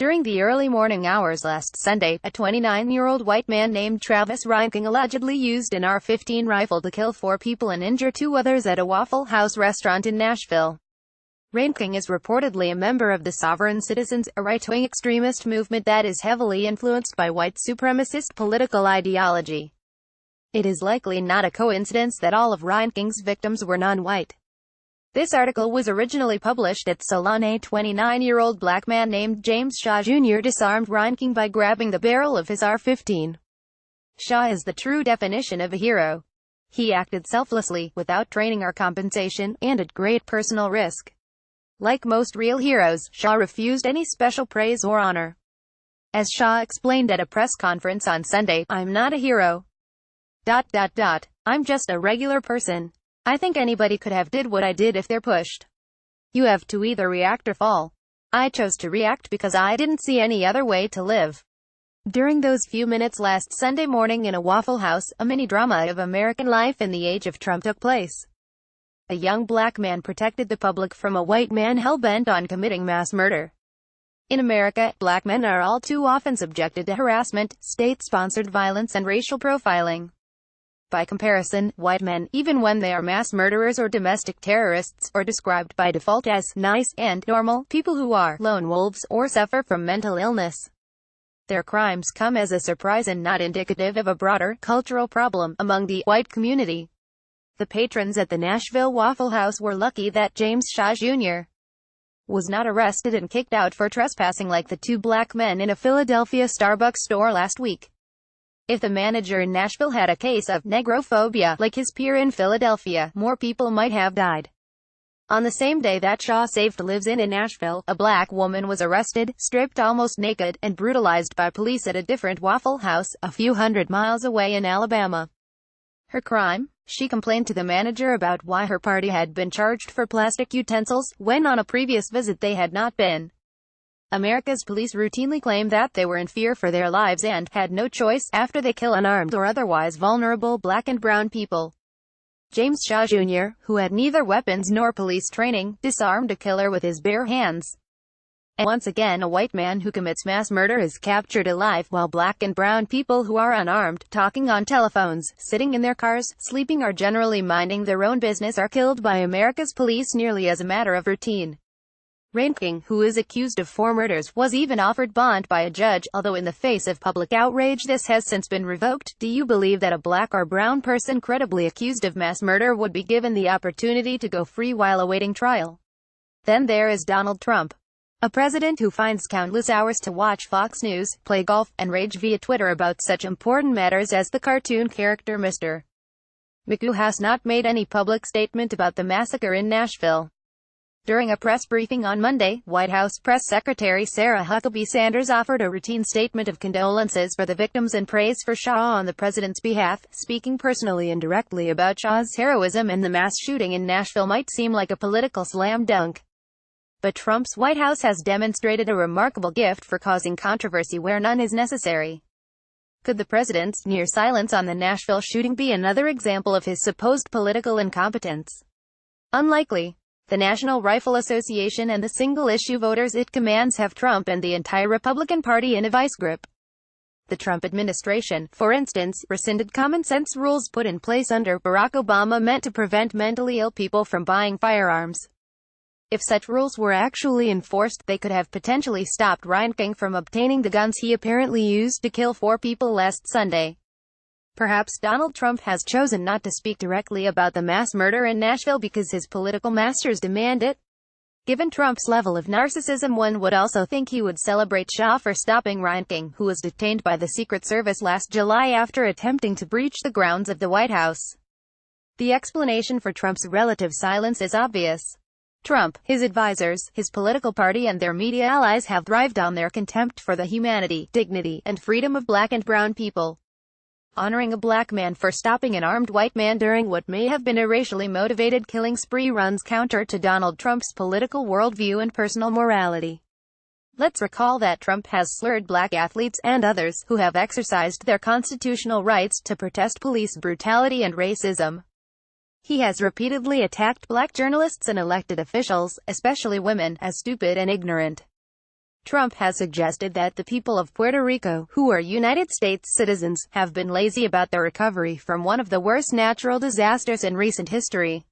During the early morning hours last Sunday, a 29-year-old white man named Travis Reinking allegedly used an AR-15 rifle to kill 4 people and injure 2 others at a Waffle House restaurant in Nashville. Reinking is reportedly a member of the Sovereign Citizens, a right-wing extremist movement that is heavily influenced by white supremacist political ideology. It is likely not a coincidence that all of Reinking's victims were non-white. This article was originally published at Salon A. 29-year-old black man named James Shaw Jr. disarmed Reinking by grabbing the barrel of his AR-15. Shaw is the true definition of a hero. He acted selflessly, without training or compensation, and at great personal risk. Like most real heroes, Shaw refused any special praise or honor. As Shaw explained at a press conference on Sunday, "I'm not a hero. I'm just a regular person. I think anybody could have did what I did if they're pushed. You have to either react or fall. I chose to react because I didn't see any other way to live." During those few minutes last Sunday morning in a Waffle House, a mini-drama of American life in the age of Trump took place. A young black man protected the public from a white man hell-bent on committing mass murder. In America, black men are all too often subjected to harassment, state-sponsored violence and racial profiling. By comparison, white men, even when they are mass murderers or domestic terrorists, are described by default as nice and normal people who are lone wolves or suffer from mental illness. Their crimes come as a surprise and not indicative of a broader cultural problem among the white community. The patrons at the Nashville Waffle House were lucky that James Shaw Jr. was not arrested and kicked out for trespassing like the 2 black men in a Philadelphia Starbucks store last week. If the manager in Nashville had a case of negrophobia, like his peer in Philadelphia, more people might have died. On the same day that Shaw saved lives in Nashville, a black woman was arrested, stripped almost naked, and brutalized by police at a different Waffle House, a few hundred miles away in Alabama. Her crime? She complained to the manager about why her party had been charged for plastic utensils, when on a previous visit they had not been. America's police routinely claim that they were in fear for their lives and had no choice after they kill unarmed or otherwise vulnerable black and brown people. James Shaw Jr., who had neither weapons nor police training, disarmed a killer with his bare hands. And once again, a white man who commits mass murder is captured alive, while black and brown people who are unarmed, talking on telephones, sitting in their cars, sleeping or generally minding their own business are killed by America's police nearly as a matter of routine. Reinking, who is accused of 4 murders, was even offered bond by a judge, although in the face of public outrage this has since been revoked. Do you believe that a black or brown person credibly accused of mass murder would be given the opportunity to go free while awaiting trial? Then there is Donald Trump. A president who finds countless hours to watch Fox News, play golf, and rage via Twitter about such important matters as the cartoon character Mr. Magoo has not made any public statement about the massacre in Nashville. During a press briefing on Monday, White House Press Secretary Sarah Huckabee Sanders offered a routine statement of condolences for the victims and praise for Shaw on the president's behalf. Speaking personally and directly about Shaw's heroism and the mass shooting in Nashville might seem like a political slam dunk. But Trump's White House has demonstrated a remarkable gift for causing controversy where none is necessary. Could the president's near silence on the Nashville shooting be another example of his supposed political incompetence? Unlikely. The National Rifle Association and the single-issue voters it commands have Trump and the entire Republican Party in a vice grip. The Trump administration, for instance, rescinded common-sense rules put in place under Barack Obama meant to prevent mentally ill people from buying firearms. If such rules were actually enforced, they could have potentially stopped Reinking from obtaining the guns he apparently used to kill 4 people last Sunday. Perhaps Donald Trump has chosen not to speak directly about the mass murder in Nashville because his political masters demand it. Given Trump's level of narcissism, one would also think he would celebrate Shaw for stopping Reinking, who was detained by the Secret Service last July after attempting to breach the grounds of the White House. The explanation for Trump's relative silence is obvious. Trump, his advisors, his political party and their media allies have thrived on their contempt for the humanity, dignity, and freedom of black and brown people. Honoring a black man for stopping an armed white man during what may have been a racially motivated killing spree runs counter to Donald Trump's political worldview and personal morality. Let's recall that Trump has slurred black athletes and others who have exercised their constitutional rights to protest police brutality and racism. He has repeatedly attacked black journalists and elected officials, especially women, as stupid and ignorant. Trump has suggested that the people of Puerto Rico, who are United States citizens, have been lazy about their recovery from one of the worst natural disasters in recent history.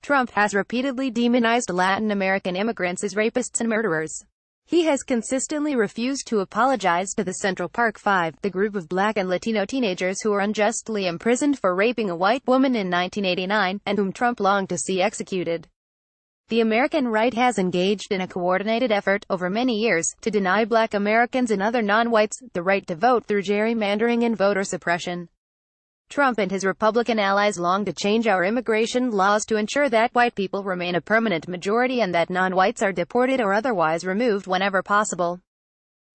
Trump has repeatedly demonized Latin American immigrants as rapists and murderers. He has consistently refused to apologize to the Central Park Five, the group of Black and Latino teenagers who were unjustly imprisoned for raping a white woman in 1989, and whom Trump longed to see executed. The American right has engaged in a coordinated effort, over many years, to deny Black Americans and other non-whites the right to vote through gerrymandering and voter suppression. Trump and his Republican allies long to change our immigration laws to ensure that white people remain a permanent majority and that non-whites are deported or otherwise removed whenever possible.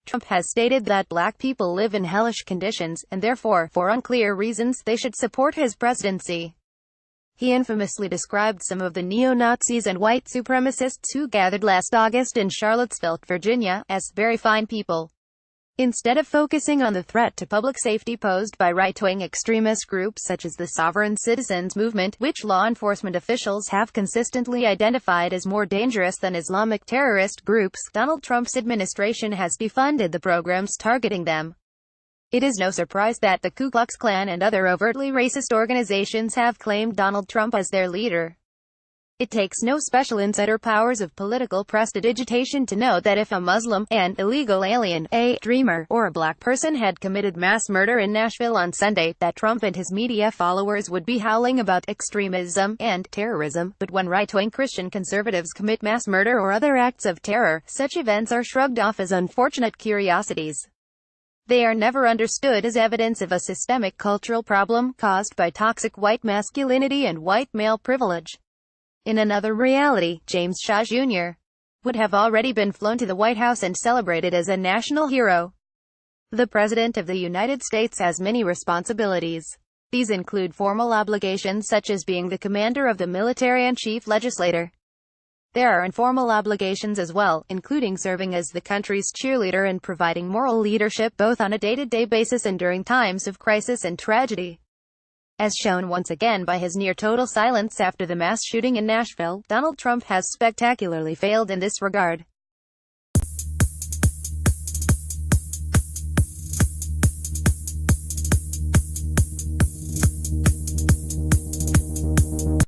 Trump has stated that Black people live in hellish conditions, and therefore, for unclear reasons, they should support his presidency. He infamously described some of the neo-Nazis and white supremacists who gathered last August in Charlottesville, Virginia, as very fine people. Instead of focusing on the threat to public safety posed by right-wing extremist groups such as the Sovereign Citizens Movement, which law enforcement officials have consistently identified as more dangerous than Islamic terrorist groups, Donald Trump's administration has defunded the programs targeting them. It is no surprise that the Ku Klux Klan and other overtly racist organizations have claimed Donald Trump as their leader. It takes no special insider powers of political prestidigitation to know that if a Muslim, an illegal alien, a dreamer, or a Black person had committed mass murder in Nashville on Sunday, that Trump and his media followers would be howling about extremism and terrorism. But when right-wing Christian conservatives commit mass murder or other acts of terror, such events are shrugged off as unfortunate curiosities. They are never understood as evidence of a systemic cultural problem caused by toxic white masculinity and white male privilege. In another reality, James Shaw Jr. would have already been flown to the White House and celebrated as a national hero. The President of the United States has many responsibilities. These include formal obligations such as being the commander of the military and chief legislator. There are informal obligations as well, including serving as the country's cheerleader and providing moral leadership both on a day-to-day basis and during times of crisis and tragedy. As shown once again by his near-total silence after the mass shooting in Nashville, Donald Trump has spectacularly failed in this regard.